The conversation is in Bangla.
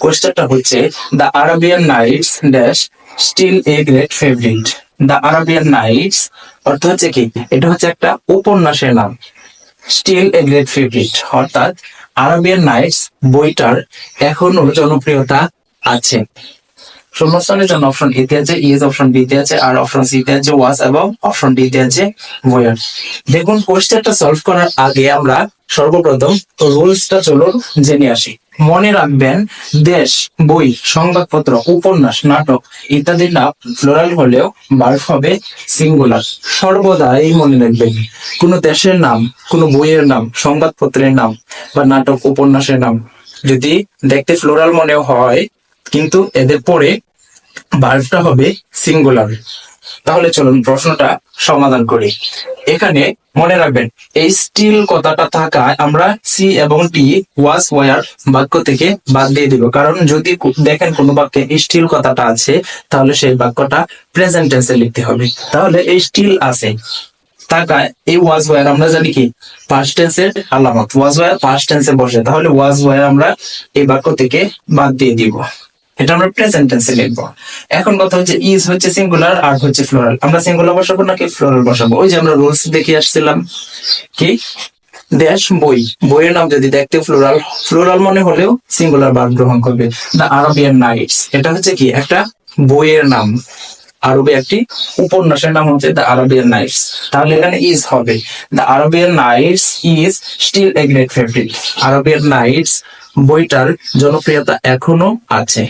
কোশ্চেনটা হচ্ছে the Arabian Nights dash still a great favourite. The Arabian Nights অর্থ হচ্ছে কি, এটা হচ্ছে একটা উপন্যাসের নাম। স্টিল এ গ্রেট ফেভারিট অর্থাৎ আরাবিয়ান নাইটস বইটার এখনো জনপ্রিয়তা আছে। শূন্যস্থানের জন্য অপশন এ তে আছে ইজ, অপশন বি তে আছে আর, অপশন সি তে আছে ওয়াজ এবং অপশন ডি তে আছে ওয়ার। দেখুন কোশ্চেনটা সলভ করার আগে আমরা সর্বপ্রথম রুলসটা চলুন জেনে আসি। মনে রাখবেন দেশ, বই, সংবাদপত্র, উপন্যাস, নাটক ইত্যাদির নাম প্লুরাল হলেও ভার্ব হবে সিঙ্গুলার। সর্বদা এই মনে রাখবেন কোনো দেশের নাম, কোনো বইয়ের নাম, সংবাদপত্রের নাম বা নাটক উপন্যাসের নাম যদি দেখতে প্লুরাল মনে হয় কিন্তু এদের পরে ভার্বটা হবে সিঙ্গুলার। তাহলে চলুন প্রশ্নটা সমাধান করি। এখানে মনে রাখবেন এই স্টিল কথাটা থাকায় আমরা সি এবং টি ওয়াজ ওয়ার বাক্য থেকে বাদ দিয়ে দিব, কারণ যদি দেখেন কোনো বাক্যে স্টিল কথাটা আছে তাহলে সেই বাক্যটা প্রেজেন্ট টেন্সে লিখতে হবে। তাহলে এই স্টিল আছে থাকায় এই ওয়াজ ওয়ার আমরা জানি কি পাস্ট টেন্সের আলামত, ওয়াজ ওয়ার পাস্ট টেন্সে বসে, তাহলে ওয়াজ ওয়ার আমরা এই বাক্য থেকে বাদ দিয়ে দিব, এটা আমরা প্রেজেন্ট টেন্সে লিখবো। এখন কথা হচ্ছে ইজ হচ্ছে সিঙ্গুলার আর হচ্ছে ফ্লোরাল, আমরা সিঙ্গুলার বসাবো নাকি ফ্লোরাল বসাবো? ওই যে আমরা রুলস দেখে আসছিলাম কি দেশ, বই, বইয়ের নাম যদি দেখতে ফ্লোরাল ফ্লোরাল মনে হলেও সিঙ্গুলার ভার্ব গ্রহণ করবে। দ্য আরবিয়ান নাইটস এটা হচ্ছে কি একটা বইয়ের নাম, আরবি একটি উপন্যাসের নাম হচ্ছে দ্য আরবিয়ান নাইটস, তাহলে এখানে ইজ হবে the Arabian Nights is still a great favourite. Arabian Nights বইটার জনপ্রিয়তা এখনো আছে।